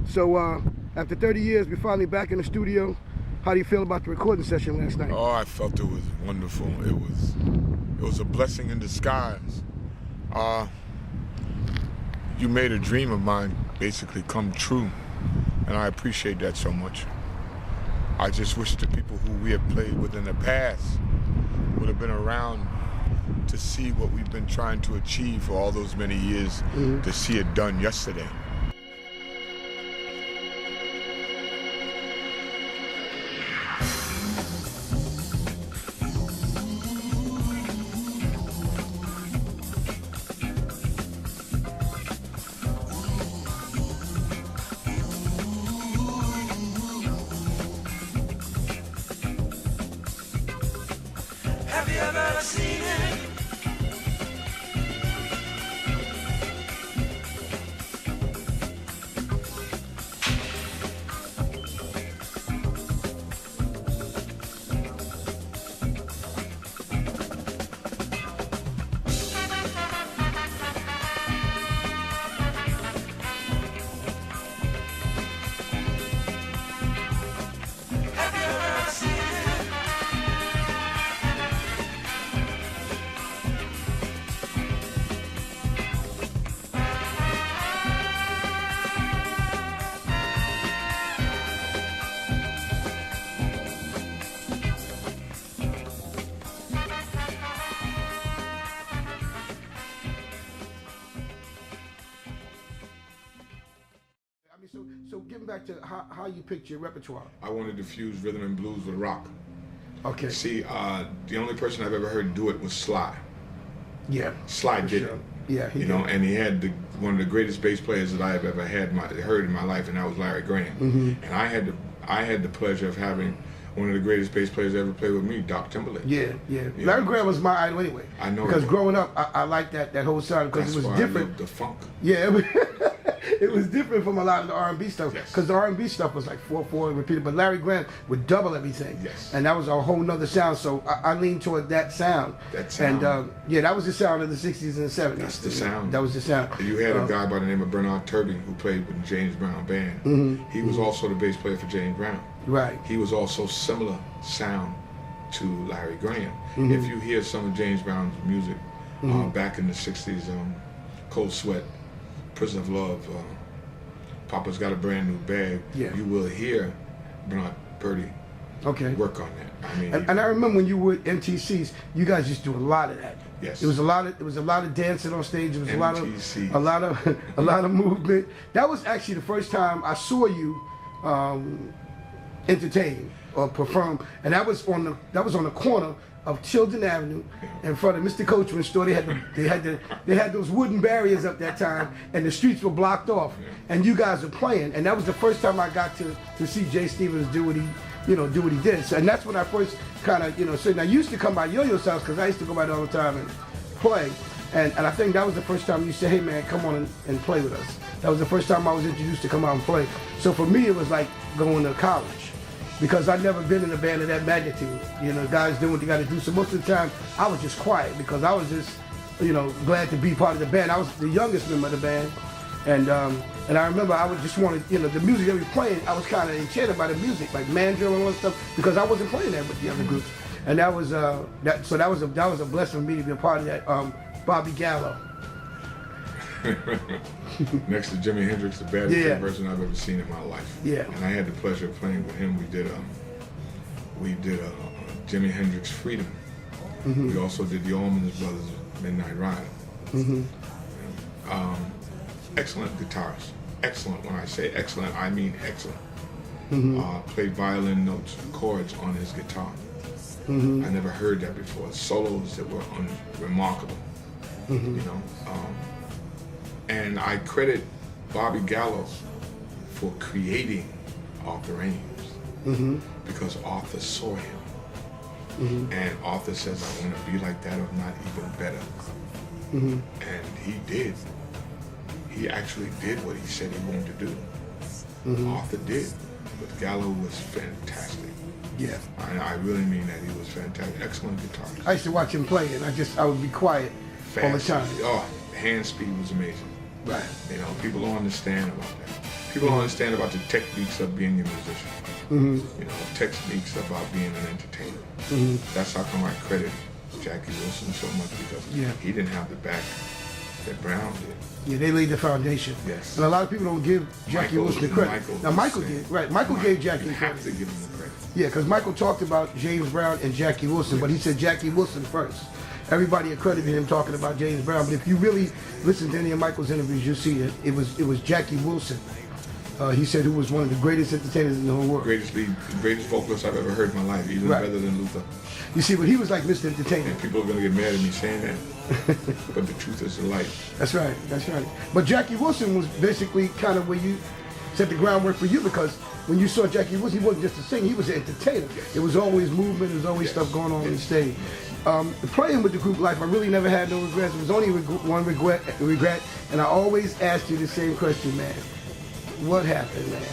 So after 30 years, we're finally back in the studio. How do you feel about the recording session last night? Oh, I felt it was wonderful. It was a blessing in disguise. You made a dream of mine basically come true, and I appreciate that so much. I just wish the people who we have played with in the past would have been around to see what we've been trying to achieve for all those many years, to see it done yesterday. Have you ever seen it? Have you ever seen it? I mean, so getting back to how you picked your repertoire. I wanted to fuse rhythm and blues with rock. Okay. See, the only person I've ever heard do it was Sly. Yeah. Sly did sure. it. Yeah, he You did. know, and he had one of the greatest bass players that I have ever heard in my life, and that was Larry Graham. And I had the pleasure of having one of the greatest bass players ever played with me, Doc Timberlake. Yeah, yeah. You Larry know? Graham was my idol anyway. I know. Because growing up, I liked that whole sound because That's it was why different. I loved the funk. Yeah, it was different from a lot of the R&B stuff. Yes. Because the R&B stuff was like 4/4 repeated, but Larry Graham would double everything. Yes. And that was a whole nother sound. So I leaned toward that sound. That sound. And yeah, that was the sound of the 60s and the 70s. That's the sound. That was the sound. You had a guy by the name of Bernard Turby who played with the James Brown band. He was also the bass player for James Brown. Right. He was also similar sound to Larry Graham. If you hear some of James Brown's music back in the 60s, Cold Sweat, Prison of Love, Papa's Got a Brand New Bag, Yeah. you will hear Bernard Purdy Okay. work on that. I mean, And I remember when you were at MTCs, you guys used to do a lot of that. Yes. It was a lot of dancing on stage. It was MTCs. a lot of movement. That was actually the first time I saw you entertain or perform, and that was on the corner of Children Avenue in front of Mr. Coachman's store. They had those wooden barriers up that time, and the streets were blocked off, and you guys were playing, and that was the first time I got to see Jay Stevens do what he did. So, and that's when I first kind of, so I used to come by Yo-Yo's house because I used to go by there all the time and play, and I think that was the first time you said, hey man, come on and play with us. That was the first time I was introduced to come out and play. So for me, it was like going to college, because I'd never been in a band of that magnitude. You know, guys doing what they got to do. So most of the time, I was just quiet because I was just, glad to be part of the band. I was the youngest member of the band, and I remember I would just want to, the music that we were playing, I was kind of enchanted by the music, like mandrill and all that stuff, because I wasn't playing that with the other groups. And that was that was a blessing for me to be a part of that. Bobby Gallo. next to Jimi Hendrix, the baddest person I've ever seen in my life. Yeah. And I had the pleasure of playing with him. We did Jimi Hendrix Freedom. We also did the Allman Brothers Midnight Ride. Excellent guitarist. Excellent. When I say excellent, I mean excellent. Played violin notes, chords on his guitar. I never heard that before. Solos that were remarkable. And I credit Bobby Gallo for creating Arthur Ames, because Arthur saw him. And Arthur says, I want to be like that, or not even better. And he did. He actually did what he said he wanted to do. Arthur did. But Gallo was fantastic. Yeah. I really mean that. He was fantastic. Excellent guitarist. I used to watch him play, and I would be quiet all the time. Oh, hand speed was amazing. Right. People don't understand about that. People don't understand about the techniques of being a musician. You know, techniques about being an entertainer. That's how come I credit Jackie Wilson so much, because he didn't have the back that Brown did. Yeah, they laid the foundation. Yes. And a lot of people don't give Jackie Wilson the credit. Now Michael did, right? Michael gave Jackie you credit. have to give him the credit. Yeah, because Michael talked about James Brown and Jackie Wilson, but he said Jackie Wilson first. Everybody accredited him talking about James Brown, but if you really listen to any of Michael's interviews, you'll see it was Jackie Wilson. He said who was one of the greatest entertainers in the whole world. Greatest vocalist I've ever heard in my life, even better than Luther. You see, but he was like Mr. Entertainer. And people are going to get mad at me saying that, but the truth is the light. That's right, that's right. But Jackie Wilson was basically kind of where you set the groundwork for you, because when you saw Jackie Wilson, he wasn't just a singer, he was an entertainer. There was always movement, there was always stuff going on the stage. Playing with the group Life, I really never had no regrets. There was only one regret, and I always asked you the same question, man. What happened, man?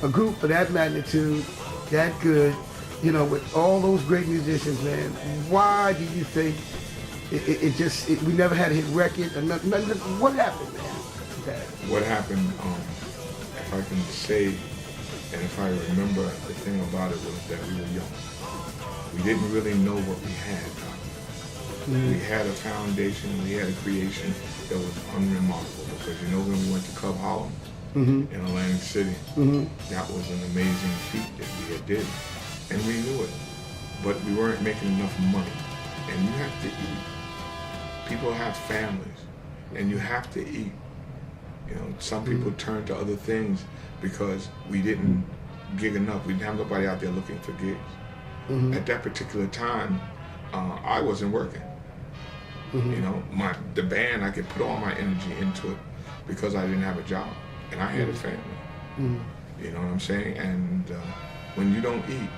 A group of that magnitude, that good, you know, with all those great musicians, man. Why do you think we never had a hit record? Or nothing? What happened, man? What happened, if I can say, and if I remember, the thing about it was that we were young. We didn't really know what we had. We had a foundation, we had a creation that was unremarkable, because you know when we went to Club Harlem, in Atlantic City. That was an amazing feat that we had did, and we knew it, but we weren't making enough money. And you have to eat. People have families, and you have to eat. You know, some people turn to other things because we didn't gig enough. We didn't have nobody out there looking for gigs. At that particular time, I wasn't working. You know, the band, I could put all my energy into it because I didn't have a job. And I had a family, you know what I'm saying? And when you don't eat,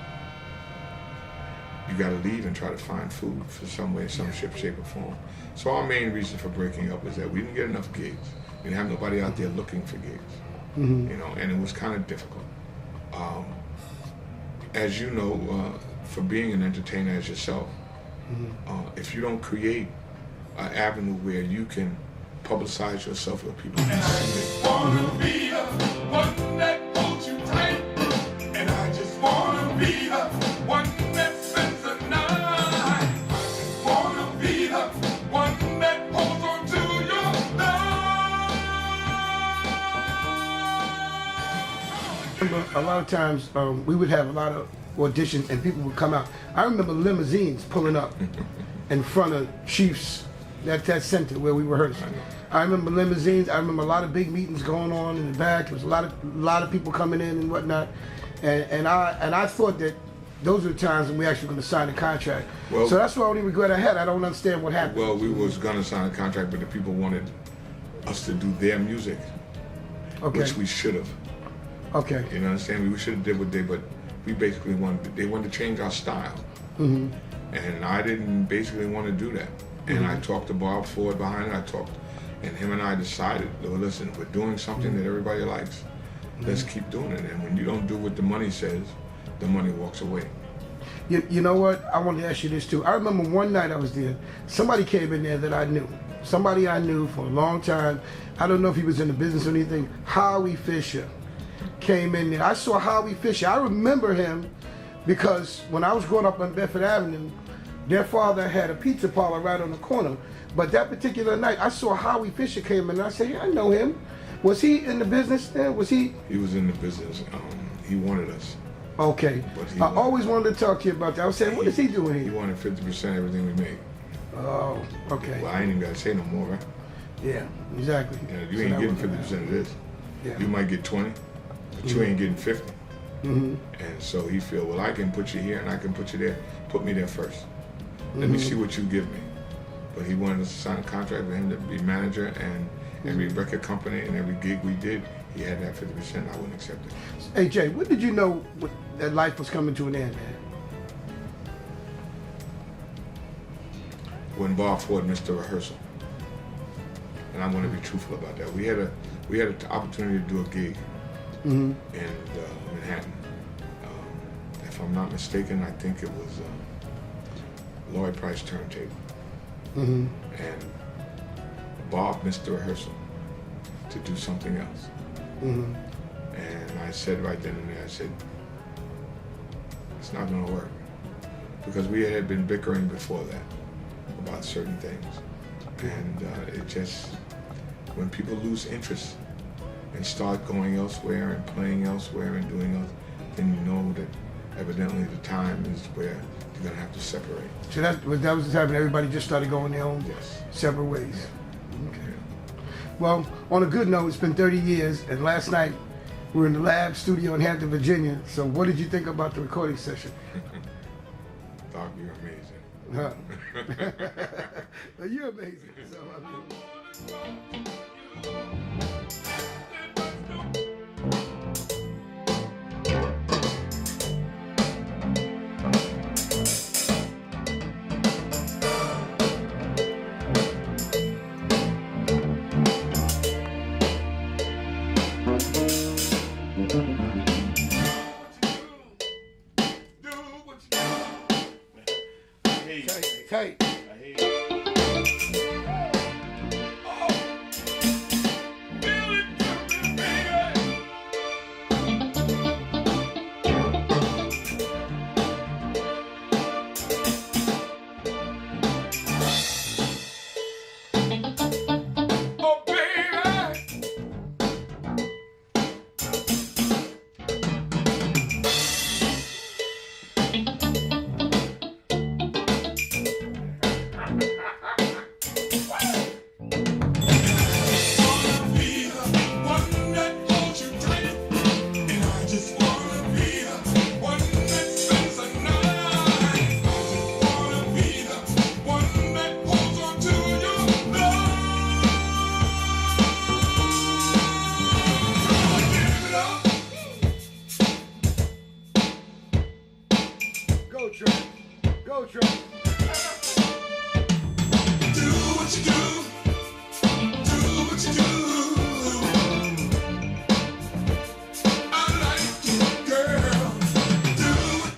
you gotta leave and try to find food for some way, some shape, or form. So our main reason for breaking up was that we didn't get enough gigs. We didn't have nobody out there looking for gigs, you know, and it was kind of difficult. As you know, for being an entertainer as yourself, if you don't create an avenue where you can publicize yourself where people can see it. Wanna be the one that holds you tight, and I just wanna be the one that spends the night. I just wanna be the one that holds on to your love. Remember, a lot of times we would have a lot of auditions and people would come out. I remember limousines pulling up in front of Chief's, that center where we rehearsed. I remember limousines. I remember a lot of big meetings going on in the back. There was a lot of people coming in and whatnot. And I thought that those were the times when we actually were going to sign a contract. Well, so that's the only regret I had. I don't understand what happened. Well, we was going to sign a contract, but the people wanted us to do their music, which we should have. Okay. You know what I'm saying? We should have did what they, but we basically they wanted to change our style. And I didn't basically want to do that. And I talked to Bob Ford behind it. And him and I decided, well, listen, we're doing something that everybody likes. Let's keep doing it. And when you don't do what the money says, the money walks away. You know what? I wanted to ask you this too. I remember one night I was there. Somebody came in there that I knew. Somebody I knew for a long time. I don't know if he was in the business or anything. Howie Fisher came in there. I saw Howie Fisher. I remember him because when I was growing up on Bedford Avenue, their father had a pizza parlor right on the corner. But that particular night, I saw Howie Fisher came in, and I said, "Yeah, I know him." Was he in the business then? Was he? He was in the business. He wanted us. Okay. I always wanted to talk to you about that. I was saying, what is he doing here? He wanted 50% of everything we made. Oh, okay. Well, I ain't even got to say no more, right? Yeah, exactly. You ain't getting 50% of this. Yeah. You might get 20, but you ain't getting 50. And so he feel, well, I can put you here and I can put you there. Put me there first. Let me see what you give me. But he wanted us to sign a contract with him to be manager, and every record company and every gig we did, he had that 50%. I wouldn't accept it. Hey Jay, when did you know that life was coming to an end, man? When Bob Ford missed the rehearsal, and I'm going to be truthful about that. We had an opportunity to do a gig in Manhattan. If I'm not mistaken, I think it was Lloyd Price Turntable. And Bob missed the rehearsal to do something else. And I said right then and there, I said, it's not going to work. Because we had been bickering before that about certain things. And it just, when people lose interest and start going elsewhere and playing elsewhere and doing else, then you know that evidently the time is where you're going to have to separate. So that was the time when everybody just started going their own separate ways. Yeah. Okay. Well, on a good note, it's been 30 years, and last night we were in the lab studio in Hampton, Virginia. So what did you think about the recording session? Thought you were amazing. Huh. Well, you're amazing. So, I mean, tight. Go, Traxx. Go, Traxx. Do what you do. Do what you do. I like it, girl. Do it.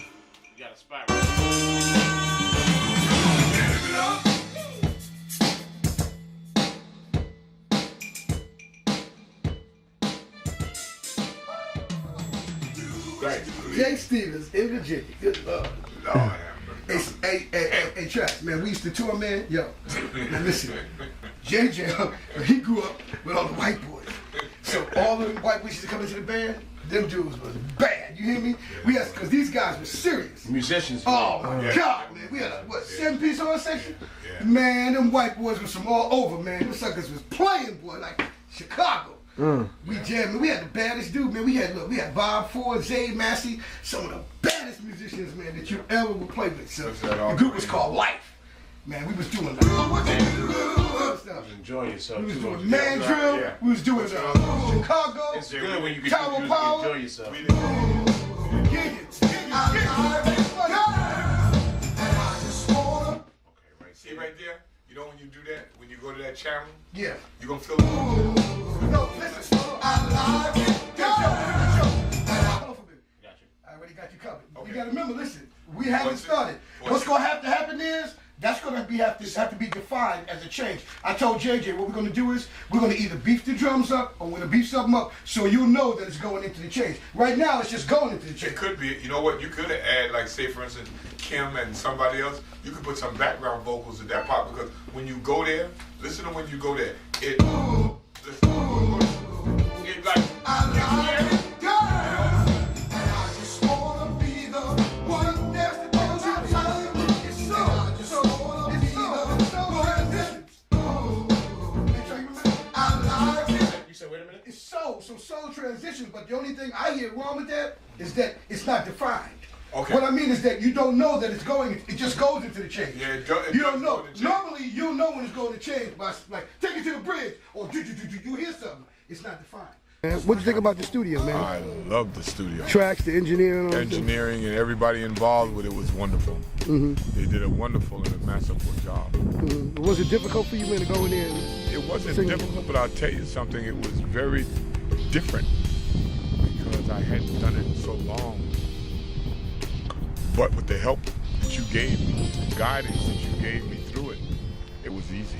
You got a spot right Give it up. Jay Stevens in Virginia. Good Lord. Lord have mercy. Hey, Traxx, man, we used to tour, man. Yo, now listen, JJ, he grew up with all the white boys. So all the white boys used to come into the band, them dudes was bad. You hear me? We had, because these guys were serious. musicians. Oh my God, man. We had a, 7-piece horn section? Yeah. Man, them white boys was from all over, man. Them suckers was playing, boy, like Chicago. We jammed. We had the baddest dude, man. We had Bob Ford, Zay Massey, some of the baddest musicians, man, that you ever would play with. So the group was called Life. Man, we was doing stuff. Enjoy yourself. We was too, doing don't you? Man Drill. Yeah. We was doing Chicago. It's good when you can Tower do Power. enjoy yourself. We didn't- See right there? You know when you do that, when you go to that channel, Yeah. you're going to feel No, listen. I like it. Hold on for a minute. Got you. I already got you covered. Okay. You got to remember, listen, we haven't What's it? started. What's What's it? going to have to happen is, that's going to have to be defined as a change. I told JJ what we're going to do is, we're going to either beef the drums up or we're going to beef something up so you'll know that it's going into the change. Right now, it's just going into the It change. could be, you know what, you could add, like, say, for instance, Kim and somebody else, you could put some background vocals in that part, because when you go there, listen to when you go there, it like, You said, wait a minute. It's soul transitions, but the only thing I hear wrong with that is that it's not defined. Okay. What I mean is that you don't know that it's going, it just goes into the change. Yeah, it you does don't know. go into change. Normally, you'll know when it's going to change by, like, take it to the bridge, or you hear something. It's not defined. What do you think about the studio, man? I love the studio. Tracks, the engineering, Engineering and everybody involved with it was wonderful. They did a wonderful and a masterful job. Was it difficult for you, man, to go in there? It wasn't difficult, but I'll tell you something, it was very different because I hadn't done it so long. But with the help that you gave me, the guidance that you gave me through it, it was easy.